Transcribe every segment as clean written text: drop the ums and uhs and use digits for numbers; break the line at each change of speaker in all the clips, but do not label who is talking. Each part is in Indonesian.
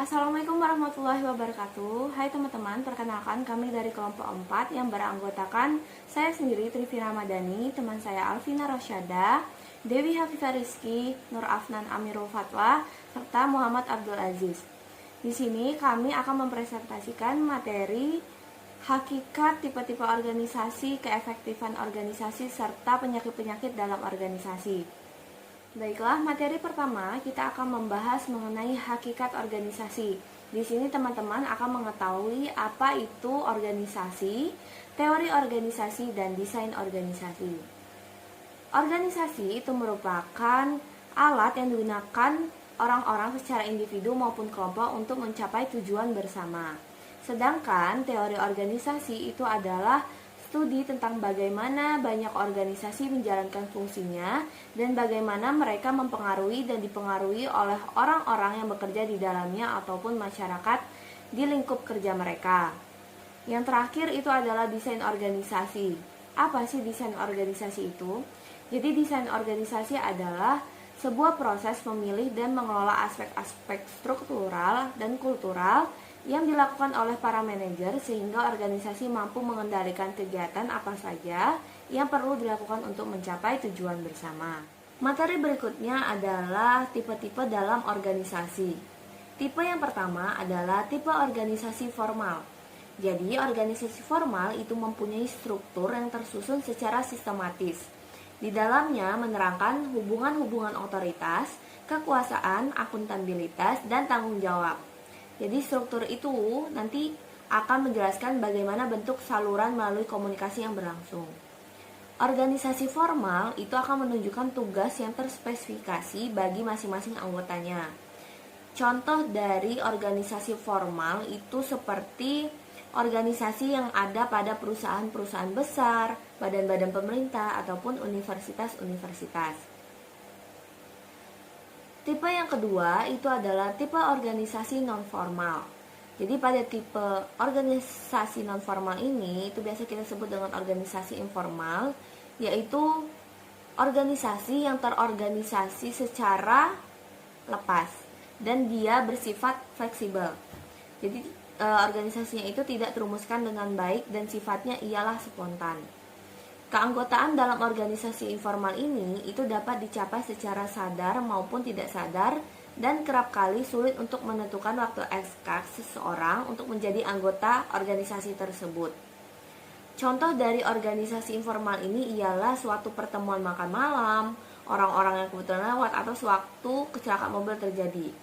Assalamualaikum warahmatullahi wabarakatuh. Hai teman-teman, perkenalkan kami dari kelompok 4 yang beranggotakan saya sendiri Trivi Ramadhani, teman saya Alvina Rosyada, Dewi Hafifah Rizky, Nur Afnan Amirul Fatwa, serta Muhammad Abdul Aziz. Di sini kami akan mempresentasikan materi hakikat tipe-tipe organisasi, keefektifan organisasi, serta penyakit-penyakit dalam organisasi. Baiklah, materi pertama kita akan membahas mengenai hakikat organisasi. Di sini teman-teman akan mengetahui apa itu organisasi, teori organisasi, dan desain organisasi. Organisasi itu merupakan alat yang digunakan orang-orang secara individu maupun kelompok untuk mencapai tujuan bersama. Sedangkan teori organisasi itu adalah studi tentang bagaimana banyak organisasi menjalankan fungsinya dan bagaimana mereka mempengaruhi dan dipengaruhi oleh orang-orang yang bekerja di dalamnya ataupun masyarakat di lingkup kerja mereka. Yang terakhir itu adalah desain organisasi. Apa sih desain organisasi itu? Jadi desain organisasi adalah sebuah proses memilih dan mengelola aspek-aspek struktural dan kultural yang dilakukan oleh para manajer sehingga organisasi mampu mengendalikan kegiatan apa saja yang perlu dilakukan untuk mencapai tujuan bersama. Materi berikutnya adalah tipe-tipe dalam organisasi. Tipe yang pertama adalah tipe organisasi formal. Jadi, organisasi formal itu mempunyai struktur yang tersusun secara sistematis. Di dalamnya menerangkan hubungan-hubungan otoritas, kekuasaan, akuntabilitas, dan tanggung jawab. Jadi struktur itu nanti akan menjelaskan bagaimana bentuk saluran melalui komunikasi yang berlangsung. Organisasi formal itu akan menunjukkan tugas yang terspesifikasi bagi masing-masing anggotanya. Contoh dari organisasi formal itu seperti organisasi yang ada pada perusahaan-perusahaan besar, badan-badan pemerintah, ataupun universitas-universitas. Tipe yang kedua itu adalah tipe organisasi non-formal. Jadi pada tipe organisasi non-formal ini itu biasa kita sebut dengan organisasi informal, yaitu organisasi yang terorganisasi secara lepas dan dia bersifat fleksibel. Jadi organisasinya itu tidak terumuskan dengan baik dan sifatnya ialah spontan. Keanggotaan dalam organisasi informal ini itu dapat dicapai secara sadar maupun tidak sadar dan kerap kali sulit untuk menentukan waktu eksakt seseorang untuk menjadi anggota organisasi tersebut. Contoh dari organisasi informal ini ialah suatu pertemuan makan malam, orang-orang yang kebetulan lewat, atau sewaktu kecelakaan mobil terjadi.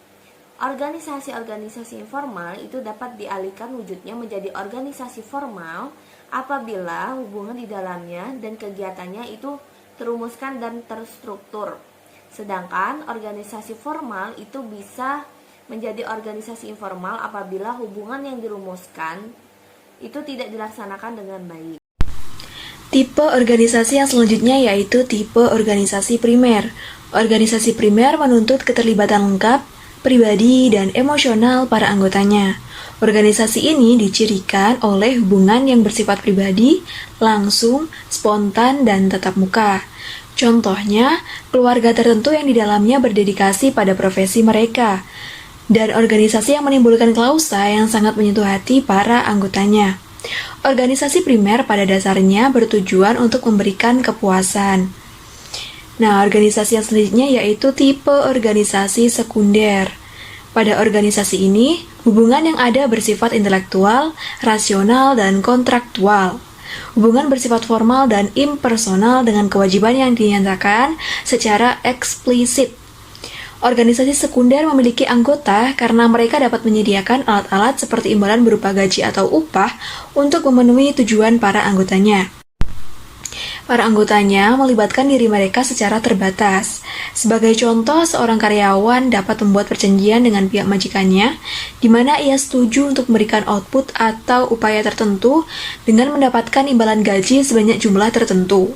Organisasi-organisasi informal itu dapat dialihkan wujudnya menjadi organisasi formal apabila hubungan di dalamnya dan kegiatannya itu terumuskan dan terstruktur. Sedangkan organisasi formal itu bisa menjadi organisasi informal apabila hubungan yang dirumuskan itu tidak dilaksanakan dengan baik.
Tipe organisasi yang selanjutnya yaitu tipe organisasi primer. Organisasi primer menuntut keterlibatan lengkap, pribadi, dan emosional para anggotanya. Organisasi ini dicirikan oleh hubungan yang bersifat pribadi, langsung, spontan, dan tatap muka. Contohnya, keluarga tertentu yang di dalamnya berdedikasi pada profesi mereka, dan organisasi yang menimbulkan klausa yang sangat menyentuh hati para anggotanya. Organisasi primer pada dasarnya bertujuan untuk memberikan kepuasan. Nah, organisasi yang selanjutnya yaitu tipe organisasi sekunder. Pada organisasi ini, hubungan yang ada bersifat intelektual, rasional, dan kontraktual. Hubungan bersifat formal dan impersonal dengan kewajiban yang dinyatakan secara eksplisit. Organisasi sekunder memiliki anggota karena mereka dapat menyediakan alat-alat seperti imbalan berupa gaji atau upah untuk memenuhi tujuan para anggotanya. Para anggotanya melibatkan diri mereka secara terbatas. Sebagai contoh, seorang karyawan dapat membuat perjanjian dengan pihak majikannya, di mana ia setuju untuk memberikan output atau upaya tertentu dengan mendapatkan imbalan gaji sebanyak jumlah tertentu.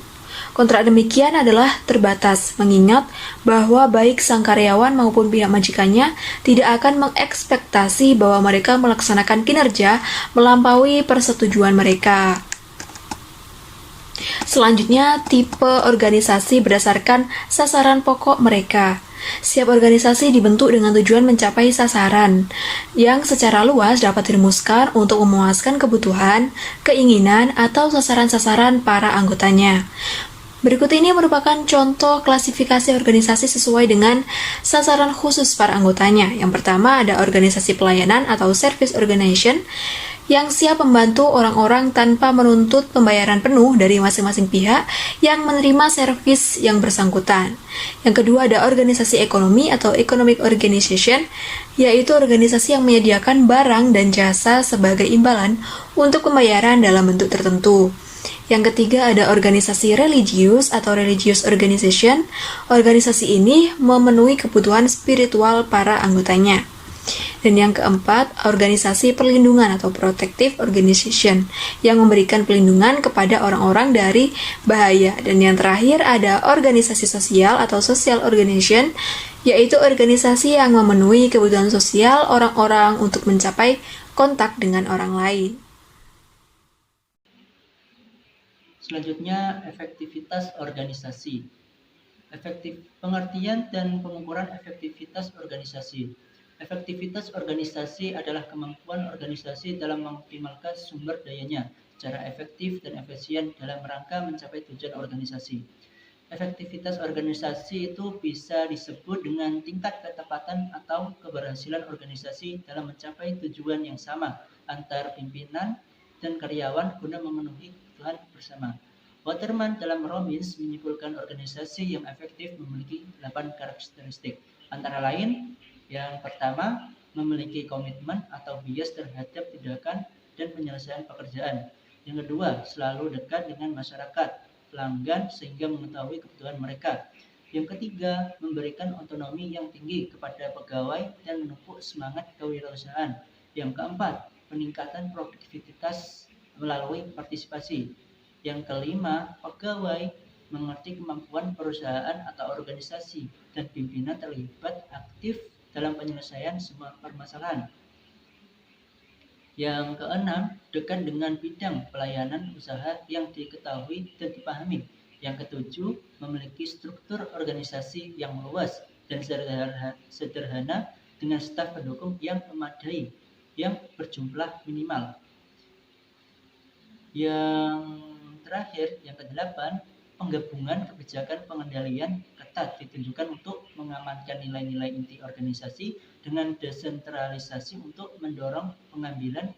Kontrak demikian adalah terbatas, mengingat bahwa baik sang karyawan maupun pihak majikannya tidak akan mengekspektasi bahwa mereka melaksanakan kinerja melampaui persetujuan mereka. Selanjutnya, tipe organisasi berdasarkan sasaran pokok mereka. Setiap organisasi dibentuk dengan tujuan mencapai sasaran yang secara luas dapat dirumuskan untuk memuaskan kebutuhan, keinginan, atau sasaran-sasaran para anggotanya. Berikut ini merupakan contoh klasifikasi organisasi sesuai dengan sasaran khusus para anggotanya. Yang pertama ada organisasi pelayanan atau service organization yang siap membantu orang-orang tanpa menuntut pembayaran penuh dari masing-masing pihak yang menerima servis yang bersangkutan. Yang kedua ada organisasi ekonomi atau economic organization, yaitu organisasi yang menyediakan barang dan jasa sebagai imbalan untuk pembayaran dalam bentuk tertentu. Yang ketiga ada organisasi religius atau religious organization. Organisasi ini memenuhi kebutuhan spiritual para anggotanya. Dan yang keempat, organisasi perlindungan atau protective organization yang memberikan perlindungan kepada orang-orang dari bahaya. Dan yang terakhir ada organisasi sosial atau social organization, yaitu organisasi yang memenuhi kebutuhan sosial orang-orang untuk mencapai kontak dengan orang lain.
Selanjutnya, efektivitas organisasi. Pengertian dan pengukuran efektivitas organisasi. Efektivitas organisasi adalah kemampuan organisasi dalam mengoptimalkan sumber dayanya secara efektif dan efisien dalam rangka mencapai tujuan organisasi. Efektivitas organisasi itu bisa disebut dengan tingkat ketepatan atau keberhasilan organisasi dalam mencapai tujuan yang sama antar pimpinan dan karyawan guna memenuhi kebutuhan bersama. Waterman dalam Robbins menyimpulkan organisasi yang efektif memiliki 8 karakteristik, antara lain yang pertama, memiliki komitmen atau bias terhadap tindakan dan penyelesaian pekerjaan. Yang kedua, selalu dekat dengan masyarakat, pelanggan sehingga mengetahui kebutuhan mereka. Yang ketiga, memberikan otonomi yang tinggi kepada pegawai dan menumpuh semangat kewirausahaan. Yang keempat, peningkatan produktivitas melalui partisipasi. Yang kelima, pegawai mengerti kemampuan perusahaan atau organisasi dan pimpinan terlibat aktif dalam penyelesaian semua permasalahan. Yang keenam, dekat dengan bidang pelayanan usaha yang diketahui dan dipahami. Yang ketujuh, memiliki struktur organisasi yang luas dan sederhana dengan staf pendukung yang memadai, yang berjumlah minimal. Yang terakhir, yang kedelapan, penggabungan kebijakan pengendalian ketat ditunjukkan untuk mengamankan nilai-nilai inti organisasi dengan desentralisasi untuk mendorong pengambilan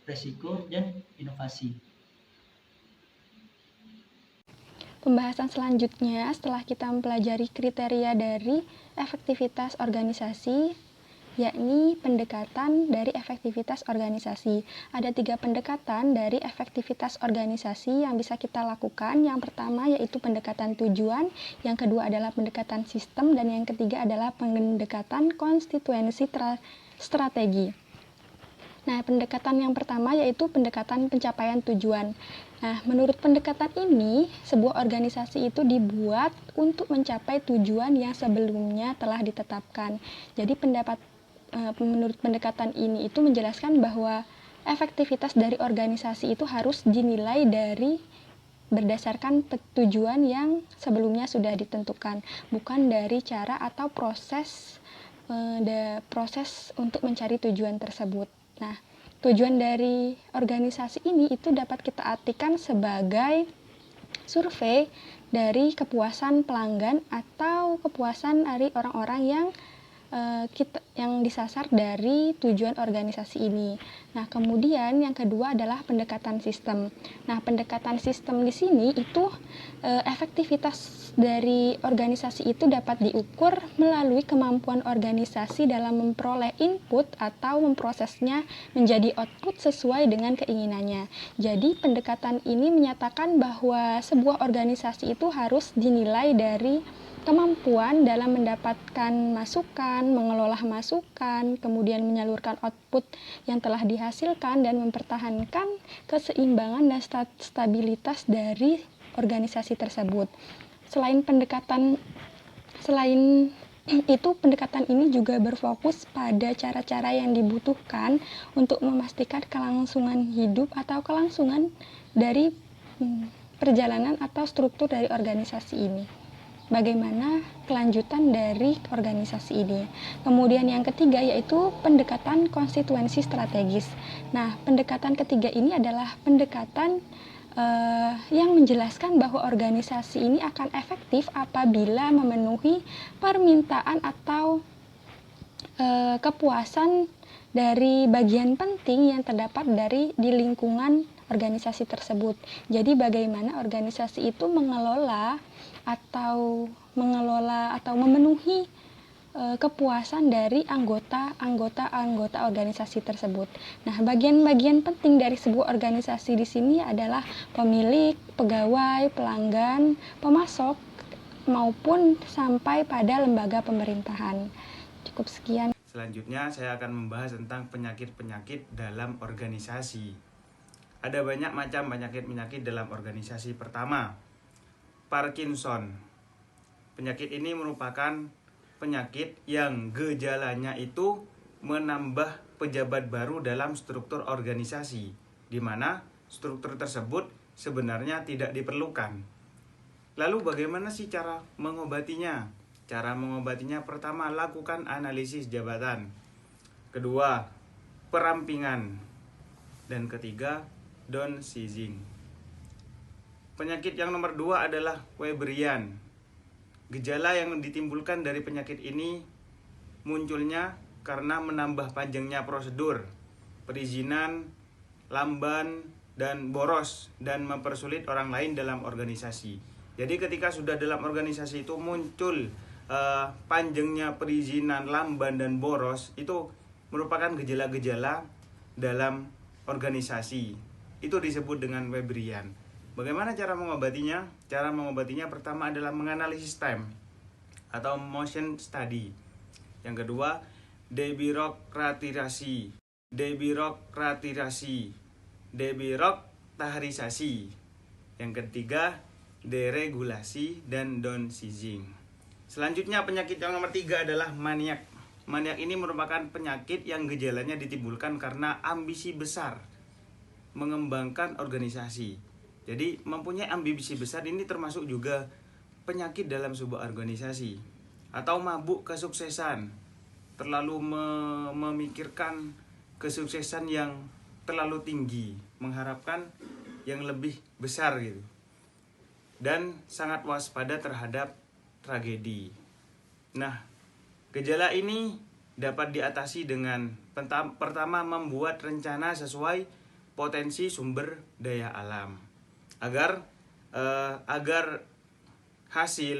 risiko dan inovasi.
Pembahasan selanjutnya setelah kita mempelajari kriteria dari efektivitas organisasi, yakni pendekatan dari efektivitas organisasi. Ada 3 pendekatan dari efektivitas organisasi yang bisa kita lakukan. Yang pertama yaitu pendekatan tujuan, yang kedua adalah pendekatan sistem, dan yang ketiga adalah pendekatan konstituensi strategi. Nah, pendekatan yang pertama yaitu pendekatan pencapaian tujuan. Nah, menurut pendekatan ini, sebuah organisasi itu dibuat untuk mencapai tujuan yang sebelumnya telah ditetapkan. Jadi menurut pendekatan ini itu menjelaskan bahwa efektivitas dari organisasi itu harus dinilai dari berdasarkan tujuan yang sebelumnya sudah ditentukan, bukan dari cara atau proses untuk mencari tujuan tersebut. Nah, tujuan dari organisasi ini itu dapat kita artikan sebagai survei dari kepuasan pelanggan atau kepuasan dari orang-orang yang disasar dari tujuan organisasi ini. Nah, kemudian yang kedua adalah pendekatan sistem. Nah, pendekatan sistem di sini itu efektivitas dari organisasi itu dapat diukur melalui kemampuan organisasi dalam memperoleh input atau memprosesnya menjadi output sesuai dengan keinginannya. Jadi, pendekatan ini menyatakan bahwa sebuah organisasi itu harus dinilai dari kemampuan dalam mendapatkan masukan, mengelola masukan, kemudian menyalurkan output yang telah dihasilkan dan mempertahankan keseimbangan dan stabilitas dari organisasi tersebut. Selain itu, pendekatan ini juga berfokus pada cara-cara yang dibutuhkan untuk memastikan kelangsungan hidup atau kelangsungan dari perjalanan atau struktur dari organisasi ini. bagaimana kelanjutan dari organisasi ini. Kemudian yang ketiga yaitu pendekatan konstituensi strategis. Nah, pendekatan ketiga ini adalah pendekatan yang menjelaskan bahwa organisasi ini akan efektif apabila memenuhi permintaan atau kepuasan dari bagian penting yang terdapat di lingkungan organisasi tersebut. Jadi bagaimana organisasi itu mengelola atau memenuhi kepuasan dari anggota organisasi tersebut. Nah, bagian-bagian penting dari sebuah organisasi di sini adalah pemilik, pegawai, pelanggan, pemasok, maupun sampai pada lembaga pemerintahan. Cukup sekian.
Selanjutnya saya akan membahas tentang penyakit-penyakit dalam organisasi. Ada banyak macam penyakit-penyakit dalam organisasi. Pertama, Parkinson. Penyakit ini merupakan penyakit yang gejalanya itu menambah pejabat baru dalam struktur organisasi, di mana struktur tersebut sebenarnya tidak diperlukan. Lalu bagaimana sih cara mengobatinya? Cara mengobatinya pertama, lakukan analisis jabatan. Kedua, perampingan. Dan ketiga, downsizing. Penyakit yang nomor 2 adalah Weberian. Gejala yang ditimbulkan dari penyakit ini munculnya karena menambah panjangnya prosedur, perizinan, lamban, dan boros, dan mempersulit orang lain dalam organisasi. Jadi ketika sudah dalam organisasi itu muncul panjangnya perizinan, lamban, dan boros, itu merupakan gejala-gejala dalam organisasi. Itu disebut dengan Weberian. Bagaimana cara mengobatinya? Cara mengobatinya pertama adalah menganalisis time atau motion study. Yang kedua, debirokratisasi, debiroktarisasi. Yang ketiga, deregulasi dan downsizing. Selanjutnya penyakit yang nomor 3 adalah maniak. Maniak ini merupakan penyakit yang gejalanya ditimbulkan karena ambisi besar mengembangkan organisasi. Jadi mempunyai ambisi besar ini termasuk juga penyakit dalam sebuah organisasi. Atau mabuk kesuksesan, terlalu memikirkan kesuksesan yang terlalu tinggi, mengharapkan yang lebih besar gitu. Dan sangat waspada terhadap tragedi. Nah, gejala ini dapat diatasi dengan pertama membuat rencana sesuai potensi sumber daya alam. Agar hasil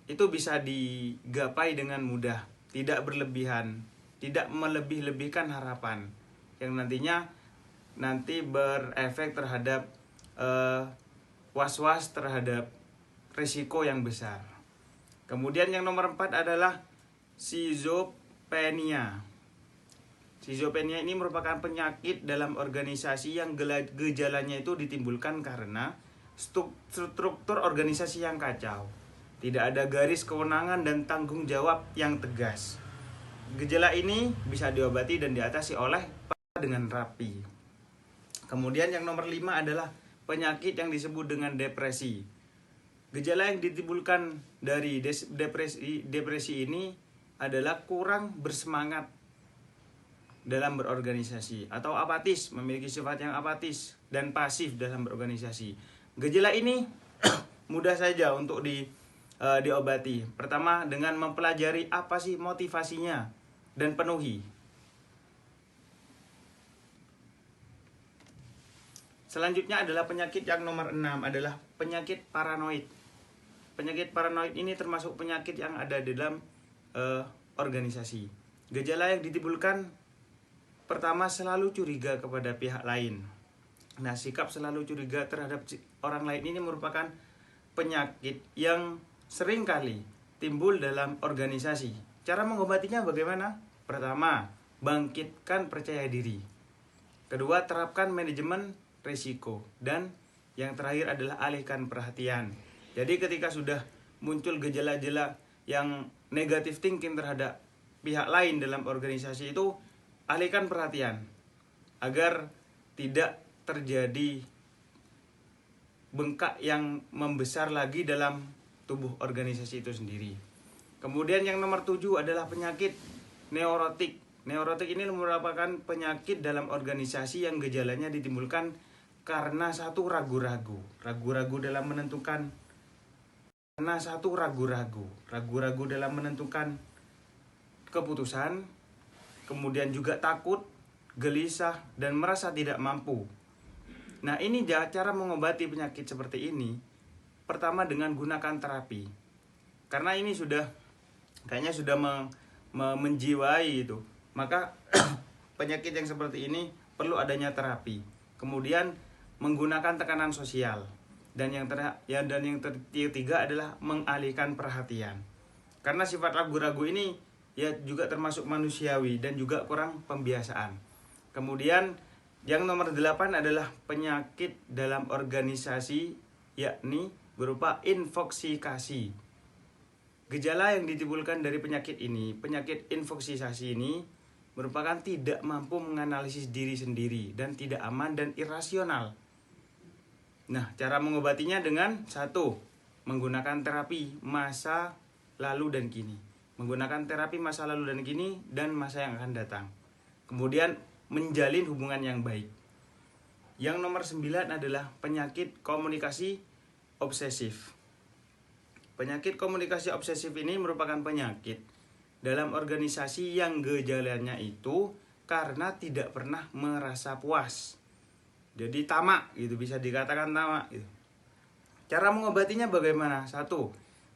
itu bisa digapai dengan mudah, tidak berlebihan, tidak melebih-lebihkan harapan yang nanti berefek terhadap was-was terhadap risiko yang besar. Kemudian yang nomor 4 adalah schizophrenia. Schizophrenia ini merupakan penyakit dalam organisasi yang gejalanya itu ditimbulkan karena struktur organisasi yang kacau. Tidak ada garis kewenangan dan tanggung jawab yang tegas. Gejala ini bisa diobati dan diatasi oleh dengan rapi. Kemudian yang nomor 5 adalah penyakit yang disebut dengan depresi. Gejala yang ditimbulkan dari depresi ini adalah kurang bersemangat dalam berorganisasi atau apatis, memiliki sifat yang apatis dan pasif dalam berorganisasi. Gejala ini mudah saja untuk diobati. Pertama, dengan mempelajari apa sih motivasinya dan penuhi. Selanjutnya adalah penyakit yang nomor 6 adalah penyakit paranoid. Penyakit paranoid ini termasuk penyakit yang ada di dalam organisasi. Gejala yang ditimbulkan pertama, selalu curiga kepada pihak lain. Nah, sikap selalu curiga terhadap orang lain ini merupakan penyakit yang sering kali timbul dalam organisasi. Cara mengobatinya bagaimana? Pertama, bangkitkan percaya diri. Kedua, terapkan manajemen risiko. Dan yang terakhir adalah alihkan perhatian. Jadi ketika sudah muncul gejala-gejala yang negative thinking terhadap pihak lain dalam organisasi itu, alihkan perhatian agar tidak terjadi bengkak yang membesar lagi dalam tubuh organisasi itu sendiri. Kemudian yang nomor 7 adalah penyakit neurotik. Neurotik ini merupakan penyakit dalam organisasi yang gejalanya ditimbulkan karena satu ragu-ragu dalam menentukan dalam menentukan keputusan, kemudian juga takut, gelisah, dan merasa tidak mampu. Nah, ini cara mengobati penyakit seperti ini. Pertama dengan gunakan terapi. Karena ini kayaknya sudah menjiwai itu. Maka penyakit yang seperti ini perlu adanya terapi. Kemudian menggunakan tekanan sosial. Dan yang ketiga adalah mengalihkan perhatian. Karena sifat ragu-ragu ini ya juga termasuk manusiawi dan juga kurang pembiasaan. Kemudian yang nomor 8 adalah penyakit dalam organisasi, yakni berupa infoksikasi. Gejala yang ditimbulkan dari penyakit infoksikasi ini merupakan tidak mampu menganalisis diri sendiri dan tidak aman dan irasional. Nah, cara mengobatinya dengan 1. Menggunakan terapi masa lalu dan kini. Menggunakan terapi masa lalu dan kini dan masa yang akan datang. Kemudian menjalin hubungan yang baik. Yang nomor 9 adalah penyakit komunikasi obsesif. Penyakit komunikasi obsesif ini merupakan penyakit dalam organisasi yang gejalanya itu karena tidak pernah merasa puas. Jadi tamak gitu, bisa dikatakan tamak gitu. Cara mengobatinya bagaimana? 1.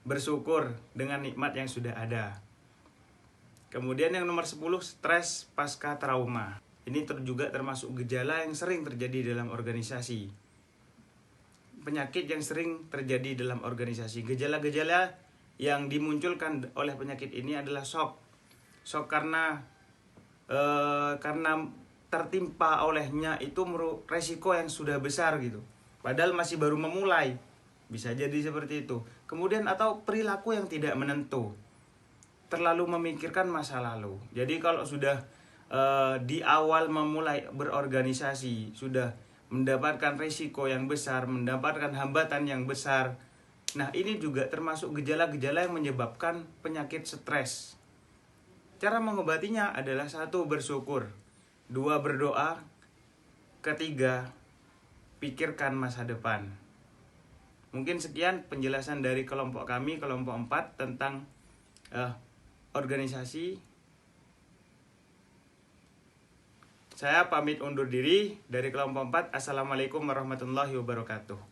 Bersyukur dengan nikmat yang sudah ada. Kemudian yang nomor 10, stres pasca trauma. Ini juga termasuk gejala yang sering terjadi dalam organisasi. Penyakit yang sering terjadi dalam organisasi. Gejala-gejala yang dimunculkan oleh penyakit ini adalah shock. Shock karena tertimpa olehnya itu resiko yang sudah besar gitu. Padahal masih baru memulai. Bisa jadi seperti itu. Kemudian atau perilaku yang tidak menentu. Terlalu memikirkan masa lalu. Jadi kalau sudah di awal memulai berorganisasi sudah mendapatkan risiko yang besar, mendapatkan hambatan yang besar. Nah, ini juga termasuk gejala-gejala yang menyebabkan penyakit stres. Cara mengobatinya adalah 1. Bersyukur, 2. Berdoa, 3. Pikirkan masa depan. Mungkin sekian penjelasan dari kelompok kami, kelompok 4 tentang organisasi. Saya pamit undur diri dari kelompok 4. Assalamualaikum warahmatullahi wabarakatuh.